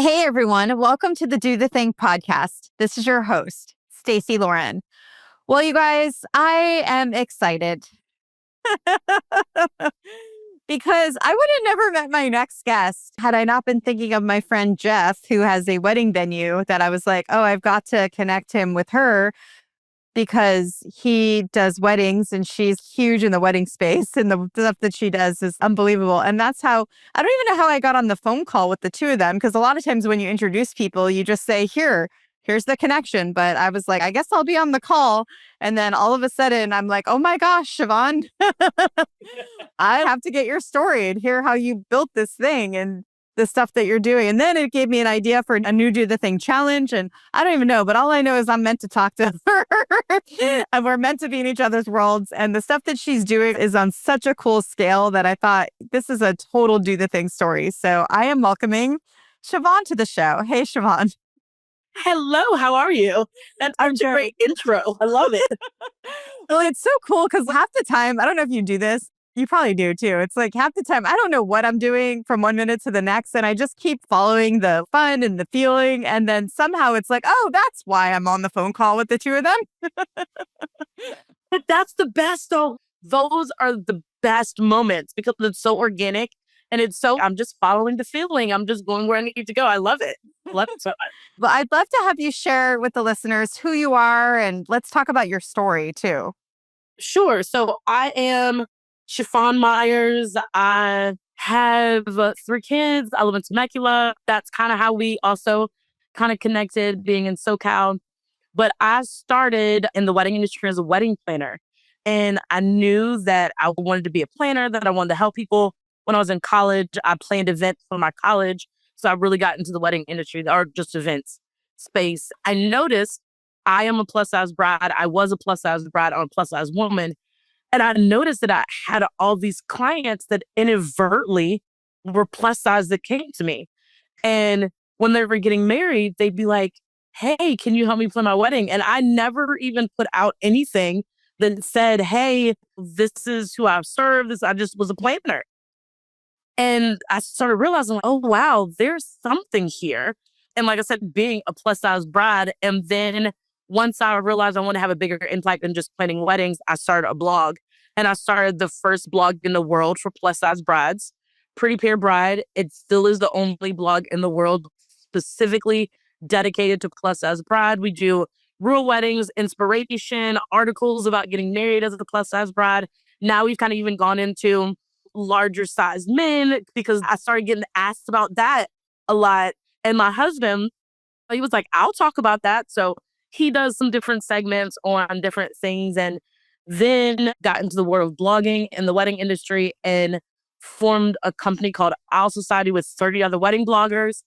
Hey everyone, welcome to the Do the Thing podcast. This is your host, Stacey Lauren. Well, you guys, I am excited because I would have never met my next guest had I not been thinking of my friend Jeff, who has a wedding venue that I was like, oh, I've got to connect him with her because he does weddings and she's huge in the wedding space and the stuff that she does is unbelievable. And that's how, I don't even know how I got on the phone call with the two of them, because a lot of times when you introduce people, you just say, here's the connection. But I was like, I guess I'll be on the call. And then all of a sudden I'm like, oh my gosh, Shafonne, I have to get your story and hear how you built this thing and the stuff that you're doing. And then it gave me an idea for a new Do the Thing challenge. And I don't even know, but all I know is I'm meant to talk to her and we're meant to be in each other's worlds. And the stuff that she's doing is on such a cool scale that I thought this is a total Do the Thing story. So I am welcoming Shafonne to the show. Hey, Shafonne. Hello, how are you? That's a great intro. I love it. Well, it's so cool because half the time, I don't know if you do this. You probably do too. It's like half the time, I don't know what I'm doing from one minute to the next. And I just keep following the fun and the feeling. And then somehow it's like, oh, that's why I'm on the phone call with the two of them. But that's the best though. Those are the best moments because it's so organic and I'm just following the feeling. I'm just going where I need to go. I love it. I love it so much. But I'd love to have you share with the listeners who you are and let's talk about your story too. Sure. So I am Shafonne Myers. I have 3 kids. I live in Temecula. That's kind of how we also kind of connected being in SoCal. But I started in the wedding industry as a wedding planner. And I knew that I wanted to be a planner, that I wanted to help people. When I was in college, I planned events for my college. So I really got into the wedding industry or just events space. I noticed I am a plus size bride. I was a plus size bride. I'm a plus size woman. And I noticed that I had all these clients that inadvertently were plus size that came to me. And when they were getting married, they'd be like, hey, can you help me plan my wedding? And I never even put out anything that said, hey, this is who I've served. I just was a planner. And I started realizing, oh, wow, there's something here. And like I said, being a plus size bride. And then once I realized I want to have a bigger impact than just planning weddings, I started a blog. And I started the first blog in the world for plus size brides, Pear Bride. It still is the only blog in the world specifically dedicated to plus size bride. We do rural weddings, inspiration, articles about getting married as a plus size bride. Now we've kind of even gone into larger sized men because I started getting asked about that a lot. And my husband, he was like, I'll talk about that. So he does some different segments on different things and then got into the world of blogging in the wedding industry and formed a company called Owl Society with 30 other wedding bloggers.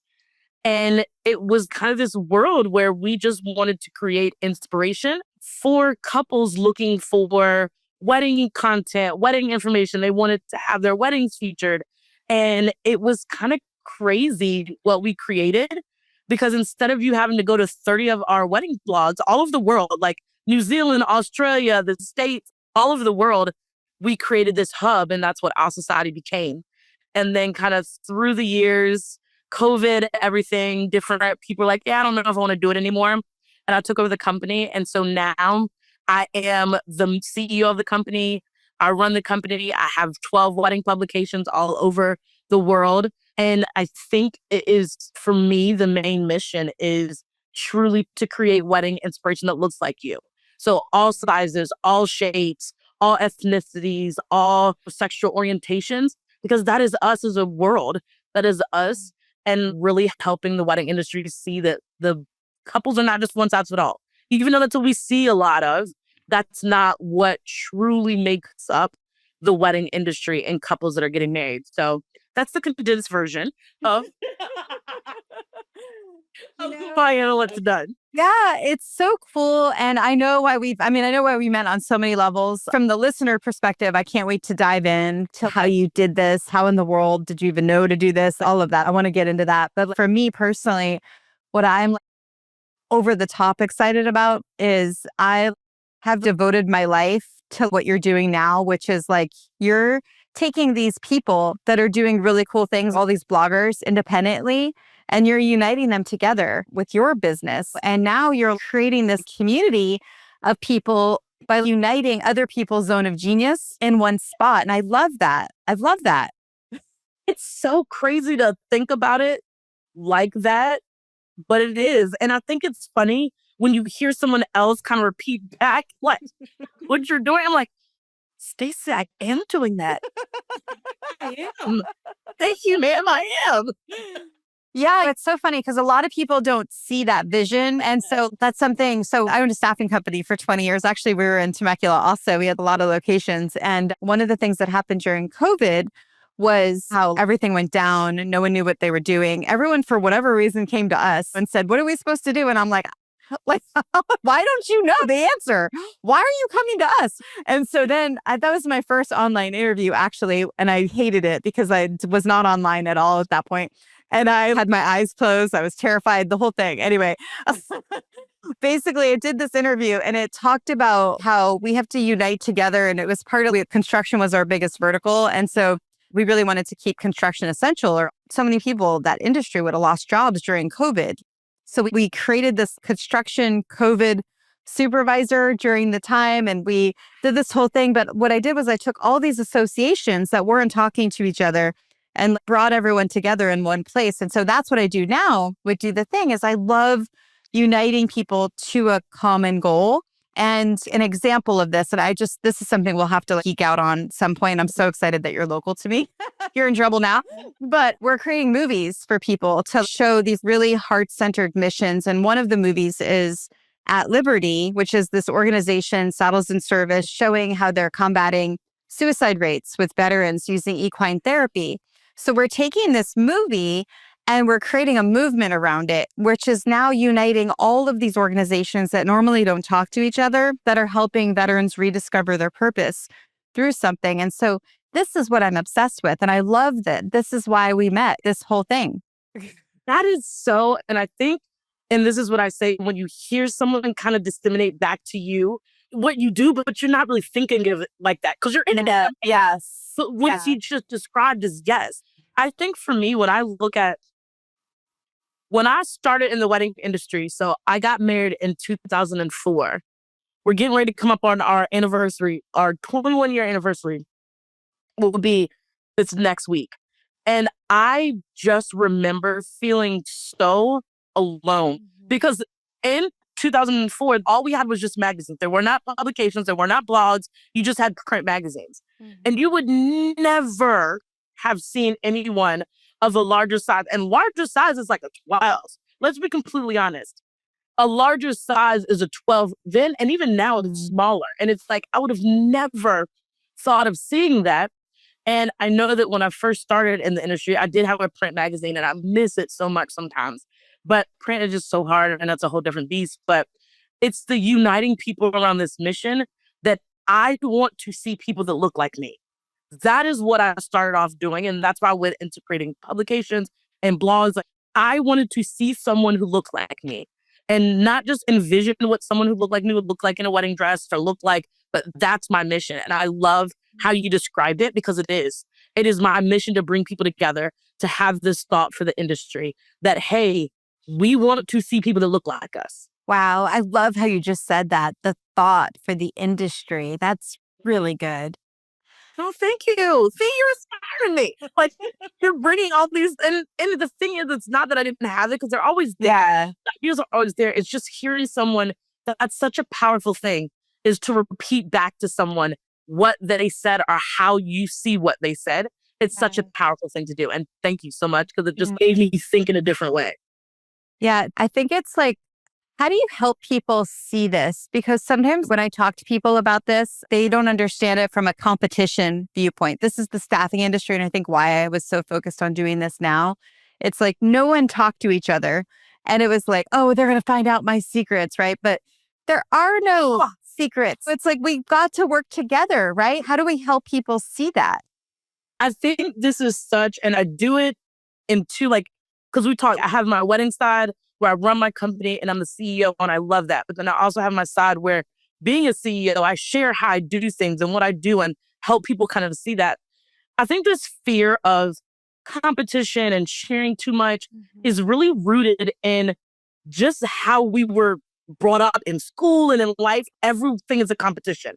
And it was kind of this world where we just wanted to create inspiration for couples looking for wedding content, wedding information. They wanted to have their weddings featured. And it was kind of crazy what we created because instead of you having to go to 30 of our wedding blogs all over the world, like New Zealand, Australia, the States, all over the world, we created this hub and that's what our society became. And then kind of through the years, COVID, everything, different people were like, yeah, I don't know if I want to do it anymore. And I took over the company. And so now I am the CEO of the company. I run the company. I have 12 wedding publications all over the world. And I think it is, for me, the main mission is truly to create wedding inspiration that looks like you. So all sizes, all shapes, all ethnicities, all sexual orientations, because that is us as a world. That is us. And really helping the wedding industry to see that the couples are not just one size fit all. Even though that's what we see a lot of, that's not what truly makes up the wedding industry and couples that are getting married. So that's the condensed version of who I am and what's done. Yeah, it's so cool. And I know why I know why we met on so many levels. From the listener perspective, I can't wait to dive in to how you did this. How in the world did you even know to do this? All of that. I want to get into that. But for me personally, what I'm over the top excited about is I have devoted my life to what you're doing now, which is like you're taking these people that are doing really cool things, all these bloggers independently, and you're uniting them together with your business. And now you're creating this community of people by uniting other people's zone of genius in one spot. And I love that. I love that. It's so crazy to think about it like that, but it is. And I think it's funny when you hear someone else kind of repeat back, like, what you're doing. I'm like, Stacey, I am doing that. I am. Thank you, ma'am. I am. Yeah, it's so funny because a lot of people don't see that vision. And so that's something. So I owned a staffing company for 20 years. Actually, we were in Temecula also. We had a lot of locations. And one of the things that happened during COVID was how everything went down and no one knew what they were doing. Everyone, for whatever reason, came to us and said, what are we supposed to do? And I'm like, why don't you know the answer? Why are you coming to us? And so then that was my first online interview, actually. And I hated it because I was not online at all at that point. And I had my eyes closed. I was terrified, the whole thing. Anyway, basically, I did this interview and it talked about how we have to unite together. And it was part of construction was our biggest vertical. And so we really wanted to keep construction essential, or so many people, that industry would have lost jobs during COVID. So we created this construction COVID supervisor during the time, and we did this whole thing. But what I did was I took all these associations that weren't talking to each other and brought everyone together in one place. And so that's what I do now with Do the Thing is I love uniting people to a common goal. And an example of this, and this is something we'll have to geek out on some point. I'm so excited that you're local to me. You're in trouble now. But we're creating movies for people to show these really heart-centered missions. And one of the movies is At Liberty, which is this organization, Saddles and Service, showing how they're combating suicide rates with veterans using equine therapy. So we're taking this movie and we're creating a movement around it, which is now uniting all of these organizations that normally don't talk to each other, that are helping veterans rediscover their purpose through something. And so this is what I'm obsessed with. And I love that this is why we met, this whole thing. That is so, and I think, and this is what I say, when you hear someone kind of disseminate back to you what you do, but you're not really thinking of it like that because you're in it. Yes. But what you just described is yes. I think for me, when I look at when I started in the wedding industry, so I got married in 2004. We're getting ready to come up on our anniversary, our 21-year anniversary will be this next week. And I just remember feeling so alone because in 2004, all we had was just magazines. There were not publications, there were not blogs. You just had print magazines. And you would never have seen anyone of a larger size. And larger size is like a 12. Let's be completely honest. A larger size is a 12 then, and even now it's smaller. And it's like, I would have never thought of seeing that. And I know that when I first started in the industry, I did have a print magazine and I miss it so much sometimes. But print is just so hard and that's a whole different beast. But it's the uniting people around this mission that I want to see people that look like me. That is what I started off doing. And that's why I went into creating publications and blogs. Like, I wanted to see someone who looked like me and not just envision what someone who looked like me would look like in a wedding dress or look like, but that's my mission. And I love how you described it because it is. It is my mission to bring people together, to have this thought for the industry that, hey, we want to see people that look like us. Wow. I love how you just said that. The thought for the industry. That's really good. Oh, thank you. See, you're inspiring me. Like, you're bringing all these, and the thing is, it's not that I didn't have it because they're always there. Yeah. The ideas are always there. It's just hearing someone that's such a powerful thing is to repeat back to someone what they said or how you see what they said. It's such a powerful thing to do. And thank you so much because it just made me think in a different way. Yeah. I think it's like, how do you help people see this? Because sometimes when I talk to people about this, they don't understand it from a competition viewpoint. This is the staffing industry. And I think why I was so focused on doing this now. It's like no one talked to each other. And it was like, oh, they're going to find out my secrets, right? But there are no secrets. It's like we've got to work together, right? How do we help people see that? I think this is such, and I do it in two, like, because I have my wedding side where I run my company and I'm the CEO and I love that. But then I also have my side where being a CEO, I share how I do things and what I do and help people kind of see that. I think this fear of competition and sharing too much is really rooted in just how we were brought up in school and in life. Everything is a competition.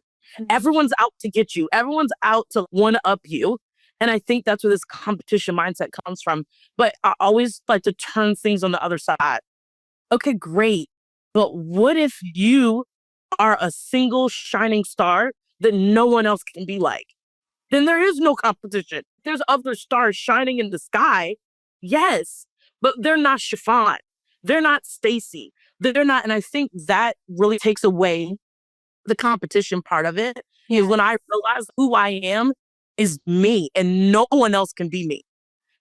Everyone's out to get you. Everyone's out to one up you. And I think that's where this competition mindset comes from. But I always like to turn things on the other side. Okay, great. But what if you are a single shining star that no one else can be like? Then there is no competition. There's other stars shining in the sky. Yes, but they're not Shafonne. They're not Stacy. They're not. And I think that really takes away the competition part of it. Is when I realize who I am is me and no one else can be me.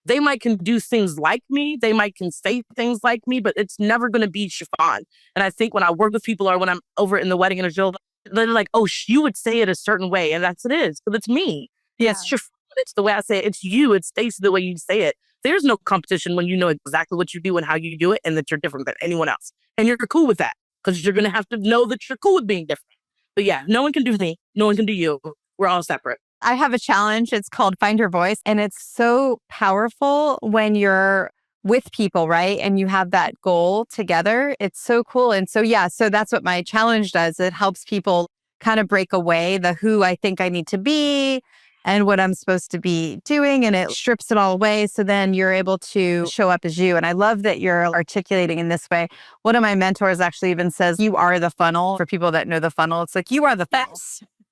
They might can do things like me. They might can say things like me, but it's never going to be Shafonne. And I think when I work with people or when I'm over in the wedding and a show, they're like, oh, you would say it a certain way. And that's it is. But it's me. It's Shafonne. It's the way I say it. It's you. It's Stacey the way you say it. There's no competition when you know exactly what you do and how you do it and that you're different than anyone else. And you're cool with that because you're going to have to know that you're cool with being different. But yeah, no one can do me. No one can do you. We're all separate. I have a challenge. It's called Find Your Voice. And it's so powerful when you're with people, right? And you have that goal together. It's so cool. And so, yeah, so that's what my challenge does. It helps people kind of break away the who I think I need to be and what I'm supposed to be doing. And it strips it all away. So then you're able to show up as you. And I love that you're articulating in this way. One of my mentors actually even says, you are the funnel. For people that know the funnel, it's like, you are the funnel.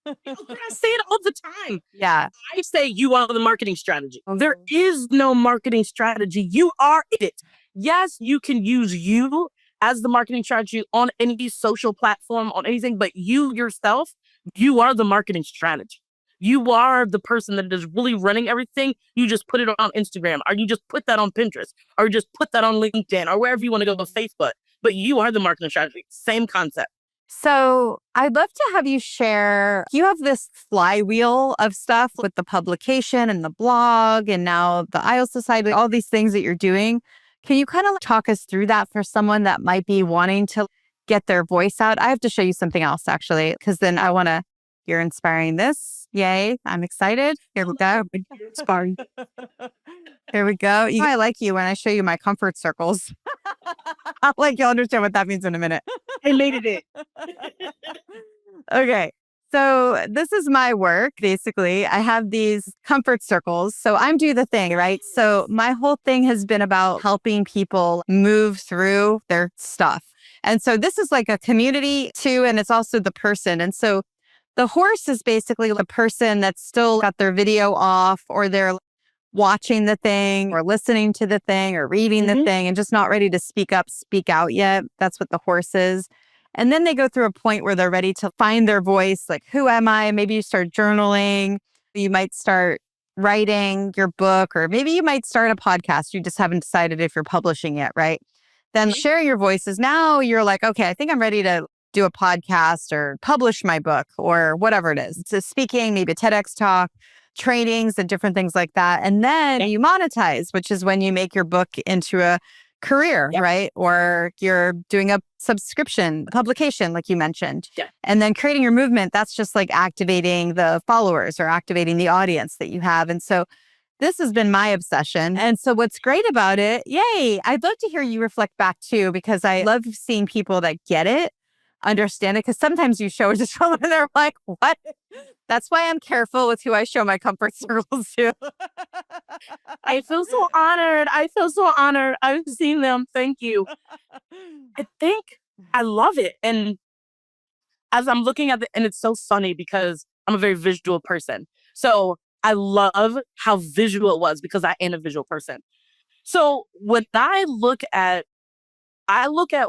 I say it all the time. Yeah. I say you are the marketing strategy. There is no marketing strategy. You are it. Yes, you can use you as the marketing strategy on any social platform, on anything, but you yourself, you are the marketing strategy. You are the person that is really running everything. You just put it on Instagram, or you just put that on Pinterest, or just put that on LinkedIn, or wherever you want to go, Facebook. But you are the marketing strategy. Same concept. So I'd love to have you share, you have this flywheel of stuff with the publication and the blog and now the IELTS Society, all these things that you're doing. Can you kind of talk us through that for someone that might be wanting to get their voice out? I have to show you something else actually, because then I want to, you're inspiring this. Yay. I'm excited. Here we go. Inspiring. Here we go. I like you when I show you my comfort circles. I'll like you'll understand what that means in a minute. I made it. Okay. So this is my work, basically. I have these comfort circles. So I'm Do the Thing, right? So my whole thing has been about helping people move through their stuff. And so this is like a community too, and it's also the person. And so the horse is basically the person that's still got their video off or they're watching the thing or listening to the thing or reading the thing and just not ready to speak up, speak out yet. That's what the horse is. And then they go through a point where they're ready to find their voice. Like, who am I? Maybe you start journaling. You might start writing your book, or maybe you might start a podcast. You just haven't decided if you're publishing yet, right? Then sharing your voices. Now you're like, okay, I think I'm ready to do a podcast or publish my book or whatever it is. It's a speaking, maybe a TEDx talk, trainings and different things like that. And then you monetize, which is when you make your book into a career, right? Or you're doing a subscription publication, like you mentioned. And then creating your movement, that's just like activating the followers or activating the audience that you have. And so this has been my obsession. And so what's great about it, yay, I'd love to hear you reflect back too, because I love seeing people that get it, understand it, because sometimes you show it to someone and they're like, what? That's why I'm careful with who I show my comfort circles to. I feel so honored. I feel so honored. I've seen them. Thank you. I think I love it. And as I'm looking at it, and it's so funny because I'm a very visual person. So I love how visual it was because I am a visual person. So when I look at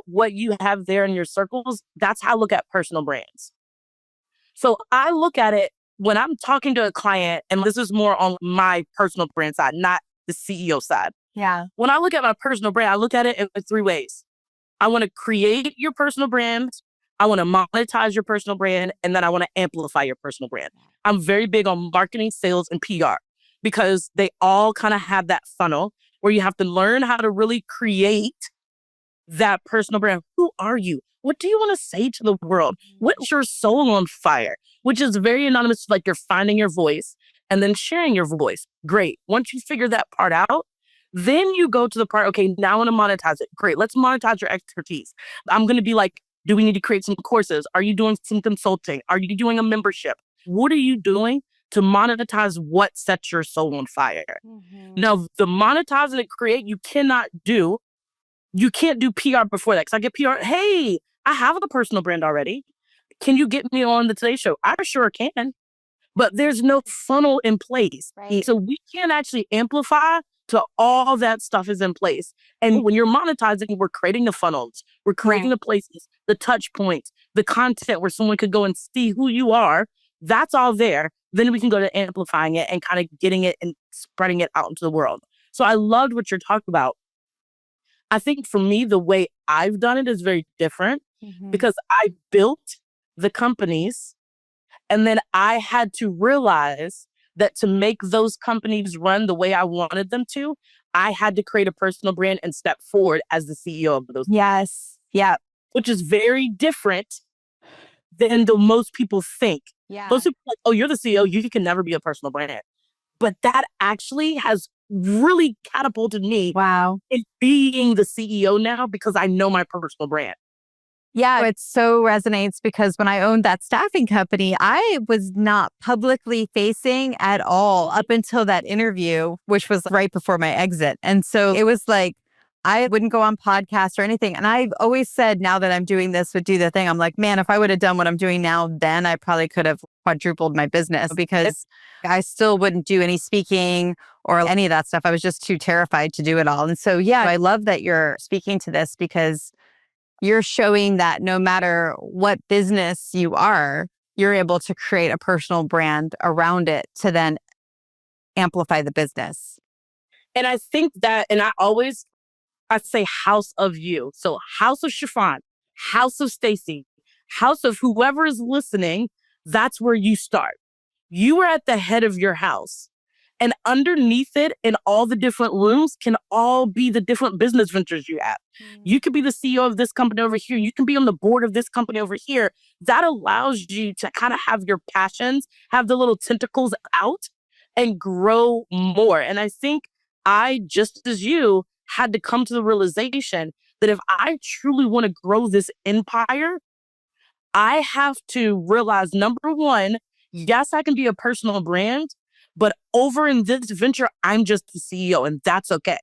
what you have there in your circles, that's how I look at personal brands. So I look at it when I'm talking to a client, and this is more on my personal brand side, not the CEO side. Yeah. When I look at my personal brand, I look at it in three ways. I want to create your personal brand. I want to monetize your personal brand. And then I want to amplify your personal brand. I'm very big on marketing, sales, and PR because they all kind of have that funnel where you have to learn how to really create that personal brand. Who are you? What do you want to say to the world? What's your soul on fire? Which is very anonymous, like you're finding your voice. and then sharing your voice. Great. Once you figure that part out, then you go to the part, okay, now I want to monetize it. Great. Let's monetize your expertise. I'm going to be like, do we need to create some courses? Are you doing some consulting? Are you doing a membership? What are you doing to monetize what sets your soul on fire? Now, the monetize and create, you can't do PR before that. Because I get PR, hey, I have a personal brand already. Can you get me on the Today Show? I sure can. But there's no funnel in place. Right. So we can't actually amplify till all that stuff is in place. And when you're monetizing, we're creating the funnels, we're creating the places, the touch points, the content where someone could go and see who you are. That's all there. Then we can go to amplifying it and kind of getting it and spreading it out into the world. So I loved what you're talking about. I think for me, the way I've done it is very different because I built the companies and then I had to realize that to make those companies run the way I wanted them to, I had to create a personal brand and step forward as the CEO of those. Yes. Yeah. Which is very different than the most people think. Yeah. Most people are like, oh, you're the CEO, you can never be a personal brand. But that actually has really catapulted me Wow. in being the CEO now because I know my personal brand. Yeah, it so resonates because when I owned that staffing company, I was not publicly facing at all up until that interview, which was right before my exit. And so it was like, I wouldn't go on podcasts or anything. And I've always said now that I'm doing this, would do the thing. I'm like, man, if I would have done what I'm doing now, then I probably could have quadrupled my business because I still wouldn't do any speaking or any of that stuff. I was just too terrified to do it all. And so, yeah, I love that you're speaking to this because you're showing that no matter what business you are, you're able to create a personal brand around it to then amplify the business. And I think that, and I say house of you. So house of Shafonne, house of Stacy, house of whoever is listening, that's where you start. You are at the head of your house. And underneath it in all the different rooms can all be the different business ventures you have. You could be the CEO of this company over here. You can be on the board of this company over here. That allows you to kind of have your passions, have the little tentacles out and grow more. And I think I, just as you, had to come to the realization that if I truly want to grow this empire, I have to realize, number one, yes, I can be a personal brand, but over in this venture, I'm just the CEO, and that's okay.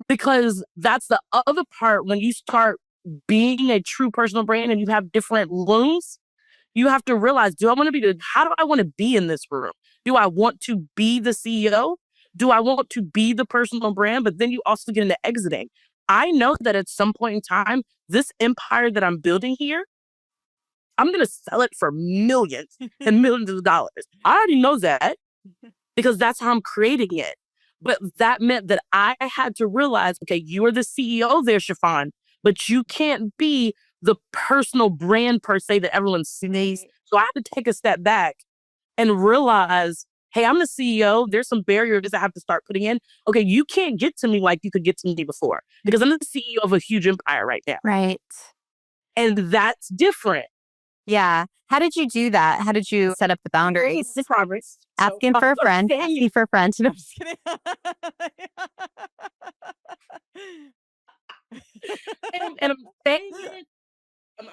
Because that's the other part when you start being a true personal brand and you have different rooms, you have to realize, how do I want to be in this room? Do I want to be the CEO? Do I want to be the personal brand? But then you also get into exiting. I know that at some point in time, this empire that I'm building here, I'm going to sell it for millions and millions of dollars. I already know that because that's how I'm creating it. But that meant that I had to realize, okay, you are the CEO there, Shafonne, but you can't be the personal brand per se that everyone sees. So I had to take a step back and realize, hey, I'm the CEO. There's some barriers I have to start putting in. Okay, you can't get to me like you could get to me before because I'm the CEO of a huge empire right now. Right. And that's different. Yeah. How did you do that? How did you set up the boundaries? The progress. Asking for a friend. Asking for a friend. No, I'm just kidding. And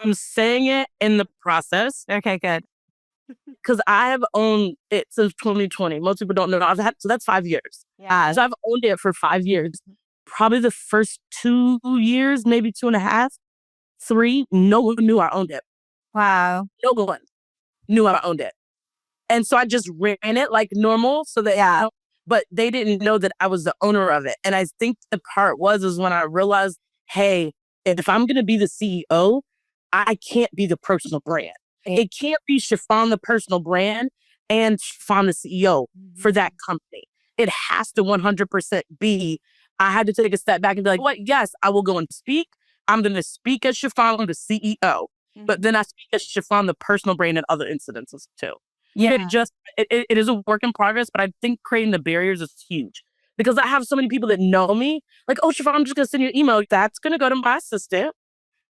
I'm saying it in the process. Okay, good. Because I have owned it since 2020. Most people don't know. So that's 5 years. Yeah. So I've owned it for 5 years. Probably the first 2 years, maybe 2.5, 3, no one knew I owned it. Wow. No one knew I owned it. And so I just ran it like normal so that, but they didn't know that I was the owner of it. And I think the part is when I realized, hey, if I'm going to be the CEO, I can't be the personal brand. It can't be Shafonne, the personal brand, and Shafonne, the CEO for that company. It has to 100% be, I had to take a step back and be like, what? Yes, I will go and speak. I'm going to speak as Shafonne, the CEO. But then I speak as Shafonne, the personal brand, in other incidences too. Yeah. It is a work in progress, but I think creating the barriers is huge. Because I have so many people that know me, like, oh, Shafonne, I'm just going to send you an email. That's going to go to my assistant.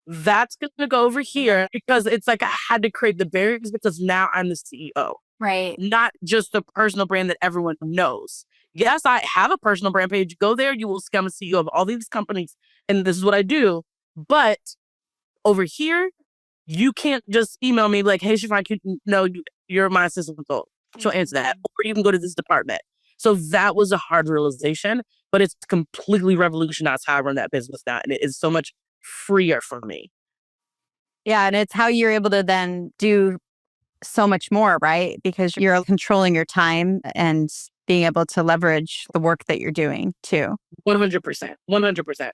That's going to go over here because it's like I had to create the barriers because now I'm the CEO. Right. not just the personal brand that everyone knows. Yes, I have a personal brand page. Go there, you will become a CEO of all these companies, and this is what I do. But over here, you can't just email me like, "Hey, Shafonne, you're my assistant consultant." She'll answer that, or you can go to this department. So that was a hard realization, but it's completely revolutionized how I run that business now, and it is so much freer for me. Yeah. And it's how you're able to then do so much more, right? Because you're controlling your time and being able to leverage the work that you're doing too. 100%. 100%.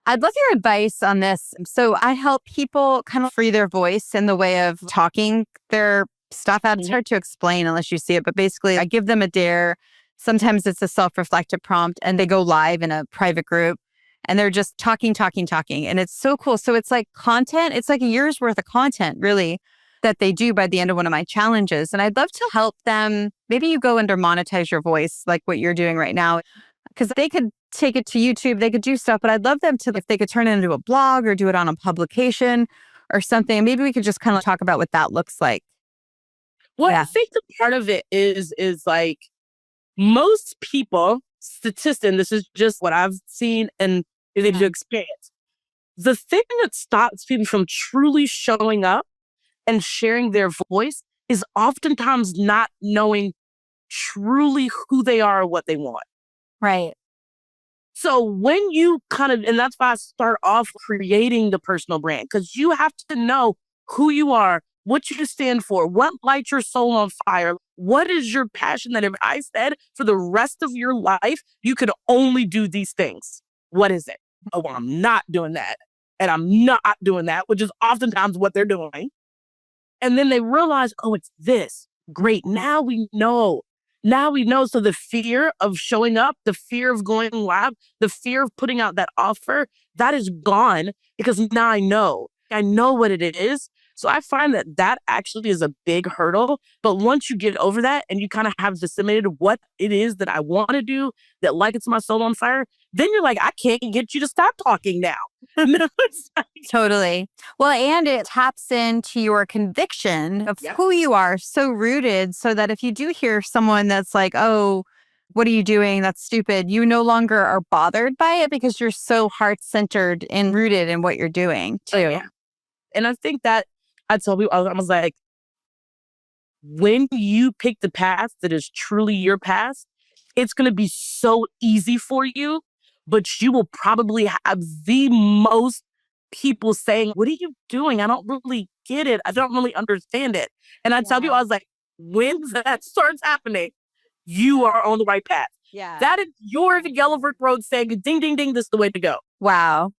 I'd love your advice on this. So I help people kind of free their voice in the way of talking their stuff out. It's hard to explain unless you see it, but basically I give them a dare. Sometimes it's a self-reflective prompt and they go live in a private group and they're just talking, talking, talking. And it's so cool. So it's like content. It's like a year's worth of content, really, that they do by the end of one of my challenges. And I'd love to help them. Maybe you go under monetize your voice, like what you're doing right now, because they could take it to YouTube, they could do stuff, but I'd love them to, if they could turn it into a blog or do it on a publication or something. Maybe we could just kind of talk about what that looks like. Well, I think the part of it is like most people, and this is just what I've seen and they've experienced. The thing that stops people from truly showing up and sharing their voice is oftentimes not knowing truly who they are or what they want. Right. So when you and that's why I start off creating the personal brand, because you have to know who you are, what you stand for, what lights your soul on fire, what is your passion that if I said for the rest of your life, you could only do these things. What is it? Oh, well, I'm not doing that. And I'm not doing that, which is oftentimes what they're doing. And then they realize, oh, it's this. Great. Now we know. Now we know. So the fear of showing up, the fear of going live, the fear of putting out that offer, that is gone because now I know. I know what it is. So I find that that actually is a big hurdle. But once you get over that and you kind of have disseminated what it is that I want to do, that lights my soul on fire, then you're like, I can't get you to stop talking now. Totally. Well, and it taps into your conviction of who you are, so rooted, so that if you do hear someone that's like, oh, what are you doing? That's stupid. You no longer are bothered by it because you're so heart-centered and rooted in what you're doing. Oh, yeah. And I think that I told people, I was like, when you pick the path that is truly your path, it's going to be so easy for you, but you will probably have the most people saying, what are you doing? I don't really get it. I don't really understand it. And I tell people, I was like, when that starts happening, you are on the right path. Yeah. That is your yellow brick road saying, ding, ding, ding, this is the way to go. Wow.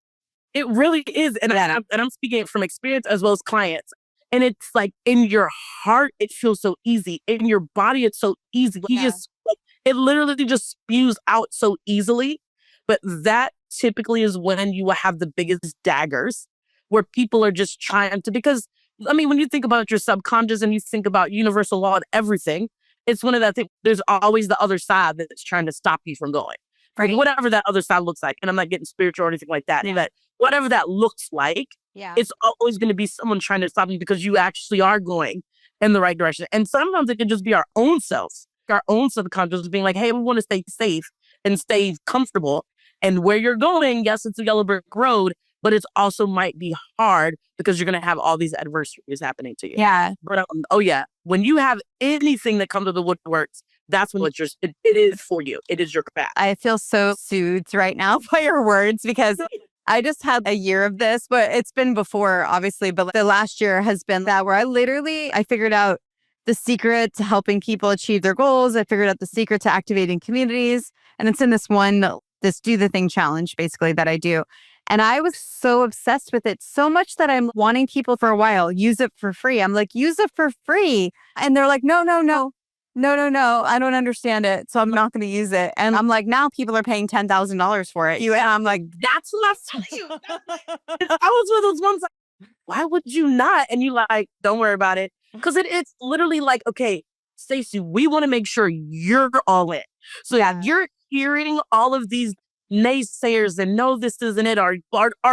It really is. And, I'm speaking from experience as well as clients. And it's like in your heart, it feels so easy. In your body, it's so easy. It literally just spews out so easily. But that typically is when you will have the biggest daggers where people are just trying to, because I mean, when you think about your subconscious and you think about universal law and everything, it's one of that things. There's always the other side that's trying to stop you from going. Right. Whatever that other side looks like. And I'm not getting spiritual or anything like that. But whatever that looks like, it's always going to be someone trying to stop you because you actually are going in the right direction. And sometimes it can just be our own selves, our own subconscious being like, hey, we want to stay safe and stay comfortable. And where you're going, yes, it's a yellow brick road, but it also might be hard because you're going to have all these adversities happening to you. Yeah. But when you have anything that comes to the woodworks, that's when it is for you. It is your path. I feel so soothed right now by your words because I just had a year of this, but it's been before, obviously. But the last year has been that where I figured out the secret to helping people achieve their goals. I figured out the secret to activating communities. And it's in this Do the Thing challenge, basically, that I do. And I was so obsessed with it so much that I'm wanting people for a while, use it for free. I'm like, use it for free. And they're like, no, I don't understand it. So I'm not going to use it. And I'm like, now people are paying $10,000 for it. And I'm like, that's what I'm telling you. I was one of those ones like, why would you not? And you like, don't worry about it. Because it's literally like, okay, Stacey, we want to make sure you're all in. So you're hearing all of these naysayers and no, this isn't it, or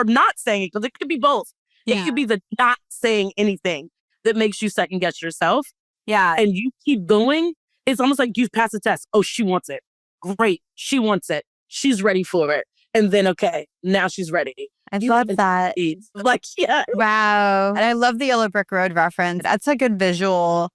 not saying it, because it could be both. It could be the not saying anything that makes you second guess yourself. Yeah. and you keep going, it's almost like you've passed the test. Oh, she wants it. Great. She wants it. She's ready for it. And then, okay, now she's ready. I love that. Like, yeah. Wow. And I love the Yellow Brick Road reference. That's a good visual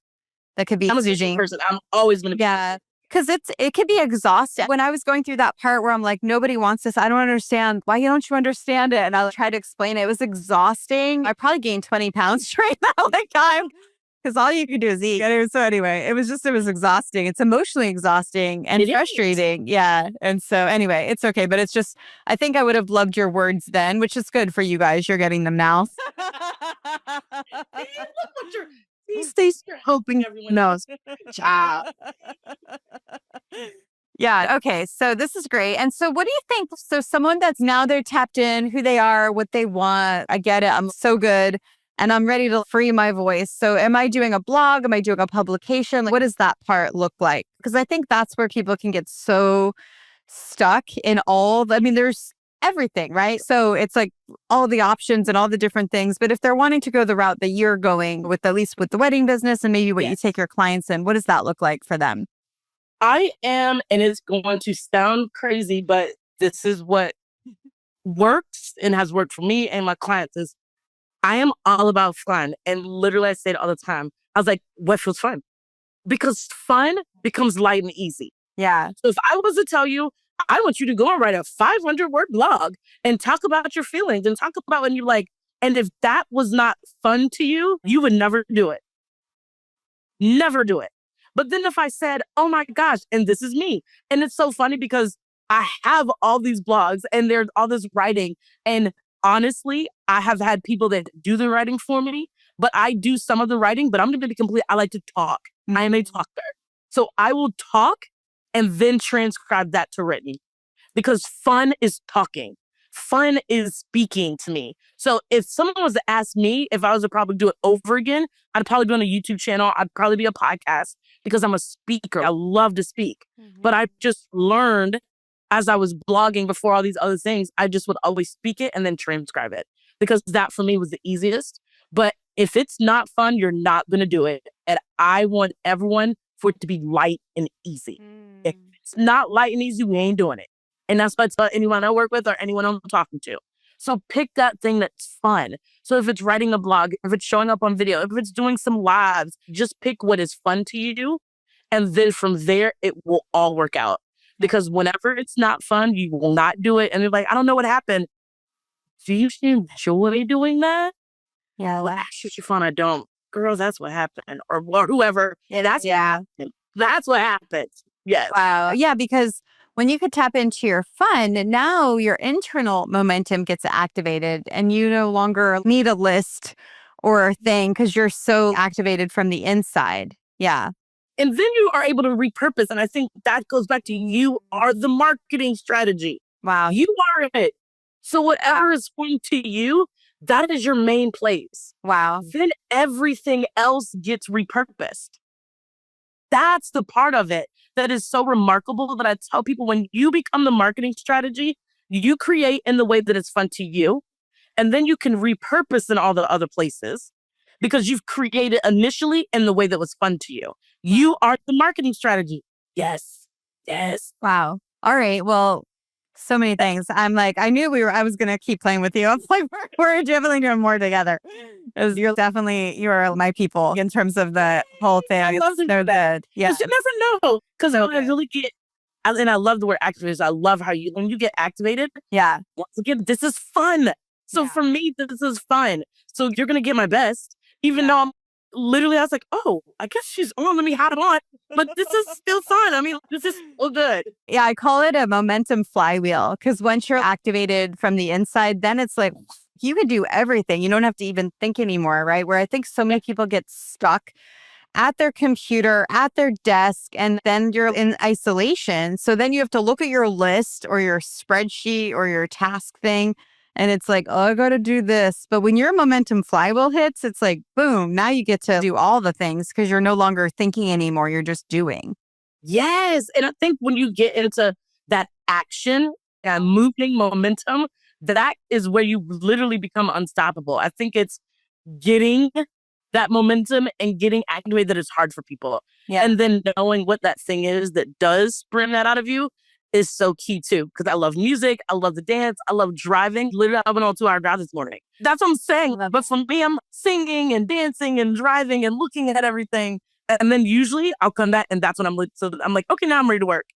that could be I'm a visual person. I'm always going to be. Yeah. Because it could be exhausting. When I was going through that part where I'm like, nobody wants this, I don't understand. Why don't you understand it? And I tried to explain it. It was exhausting. I probably gained 20 pounds straight that like time because all you could do is eat. So anyway, it was exhausting. It's emotionally exhausting and frustrating. Yeah. And so anyway, it's okay. But it's just, I think I would have loved your words then, which is good for you guys. You're getting them now. Stacey, you're hoping everyone knows. Job. Yeah. Okay. So this is great. And so what do you think? So someone that's now they're tapped in who they are, what they want. I get it. I'm so good. And I'm ready to free my voice. So am I doing a blog? Am I doing a publication? Like, what does that part look like? Because I think that's where people can get so stuck in there's everything, right? So it's like all the options and all the different things. But if they're wanting to go the route that you're going with, at least with the wedding business and maybe what you take your clients in, what does that look like for them? I am, and it's going to sound crazy, but this is what works and has worked for me and my clients is I am all about fun. And literally I say it all the time. I was like, what feels fun? Because fun becomes light and easy. Yeah. So if I was to tell you, I want you to go and write a 500-word blog and talk about your feelings and talk about when you like, and if that was not fun to you, you would never do it. Never do it. But then if I said, oh my gosh, and this is me, and it's so funny because I have all these blogs and there's all this writing. And honestly, I have had people that do the writing for me, but I do some of the writing, but I'm going to be complete. I like to talk. I am a talker. So I will talk and then transcribe that to written because fun is talking. Fun is speaking to me. So if someone was to ask me if I was to probably do it over again, I'd probably be on a YouTube channel. I'd probably be a podcast because I'm a speaker. I love to speak. But I just learned as I was blogging before all these other things, I just would always speak it and then transcribe it because that for me was the easiest. But if it's not fun, you're not going to do it. And I want everyone for it to be light and easy. If it's not light and easy, we ain't doing it. And that's what I tell anyone I work with or anyone I'm talking to. So pick that thing that's fun. So if it's writing a blog, if it's showing up on video, if it's doing some lives, just pick what is fun to you. And then from there, it will all work out. Because whenever it's not fun, you will not do it. And you're like, I don't know what happened. Do you enjoy doing that? Yeah. Well, actually, Shafonne, I don't. Girl, that's what happened. Or whoever. Yeah, that's what happens. Yes. Wow. Yeah, because when you could tap into your fun, now your internal momentum gets activated and you no longer need a list or a thing because you're so activated from the inside. Yeah. And then you are able to repurpose. And I think that goes back to you are the marketing strategy. Wow. You are it. So whatever is fun to you, that is your main place. Wow. Then everything else gets repurposed. That's the part of it that is so remarkable that I tell people when you become the marketing strategy, you create in the way that it's fun to you. And then you can repurpose in all the other places because you've created initially in the way that was fun to you. You are the marketing strategy. Yes. Yes. Wow. All right. Well, so many things. I'm like, I knew I was going to keep playing with you. I'm like, we're definitely doing more together. You are my people in terms of the whole thing. I love they're the, yeah. You never know. Because I really get, and I love the word activist. I love how when you get activated. Yeah. Once again, this is fun. So for me, this is fun. So you're going to get my best, even though I'm literally, I was like, oh, I guess she's on. Let me hop on. But this is still fun. I mean, this is so good. Yeah, I call it a momentum flywheel because once you're activated from the inside, then it's like you can do everything. You don't have to even think anymore, right? Where I think so many people get stuck at their computer, at their desk, and then you're in isolation. So then you have to look at your list or your spreadsheet or your task thing. And it's like, oh, I got to do this. But when your momentum flywheel hits, it's like, boom, now you get to do all the things because you're no longer thinking anymore. You're just doing. Yes. And I think when you get into that action and moving momentum, that is where you literally become unstoppable. I think it's getting that momentum and getting activated that is hard for people. Yeah. And then knowing what that thing is that does bring that out of you is so key too. Because I love music, I love the dance, I love driving. Literally, I went on a 2-hour drive this morning. That's what I'm saying. But for me, I'm singing and dancing and driving and looking at everything. And then usually I'll come back and that's when I'm like, okay, now I'm ready to work.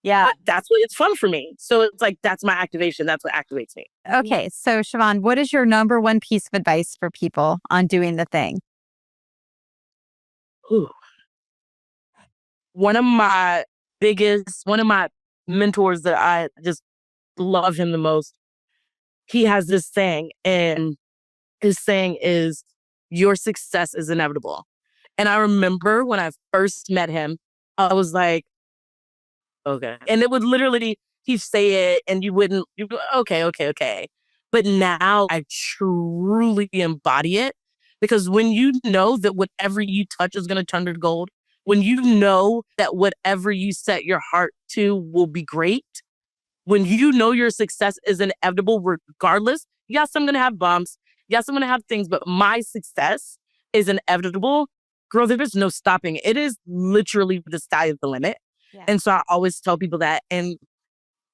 Yeah. But that's what it's fun for me. So it's like, that's my activation. That's what activates me. Okay. So Shafonne, what is your number one piece of advice for people on doing the thing? Ooh. One of my mentors that I just love him the most, he has this saying, and his saying is, your success is inevitable. And I remember when I first met him, I was like, okay. And it would literally, he'd say it and you'd go, okay. But now I truly embody it, because when you know that whatever you touch is going to turn to gold, when you know that whatever you set your heart to will be great, when you know your success is inevitable regardless, yes, I'm going to have bumps. Yes, I'm going to have things, but my success is inevitable. Girl, there is no stopping. It is literally the sky is the limit. Yeah. And so I always tell people that. And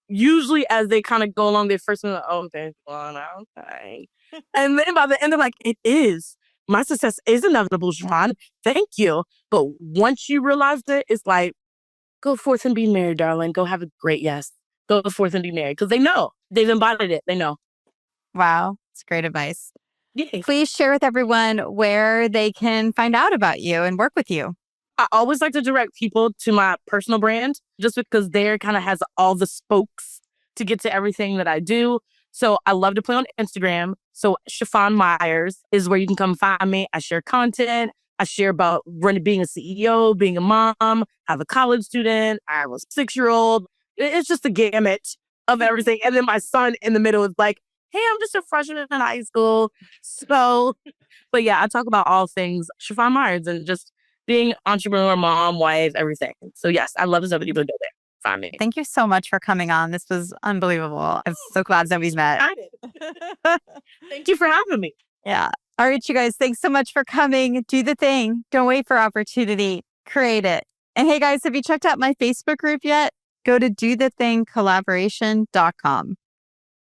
usually as they kind of go along, they first like, oh, there's one, okay. And then by the end, they're like, it is. My success is inevitable, Shafonne. Thank you. But once you realize that, it's like, go forth and be married, darling. Go have a great yes. Go forth and be married. Because they know. They've embodied it. They know. Wow. It's great advice. Yay. Please share with everyone where they can find out about you and work with you. I always like to direct people to my personal brand, just because there kind of has all the spokes to get to everything that I do. So I love to play on Instagram. So Shafonne Myers is where you can come find me. I share content. I share about being a CEO, being a mom, I have a college student, I have a 6-year-old. It's just a gamut of everything. And then my son in the middle is like, hey, I'm just a freshman in high school. So, but yeah, I talk about all things Shafonne Myers and just being entrepreneur, mom, wife, everything. So yes, I love this other people to go there. Find me. Thank you so much for coming on. This was unbelievable. I'm so glad that we met. Thank you for having me. Yeah. All right, you guys, thanks so much for coming. Do the thing. Don't wait for opportunity. Create it. And hey, guys, have you checked out my Facebook group yet? Go to dothethingcollaboration.com.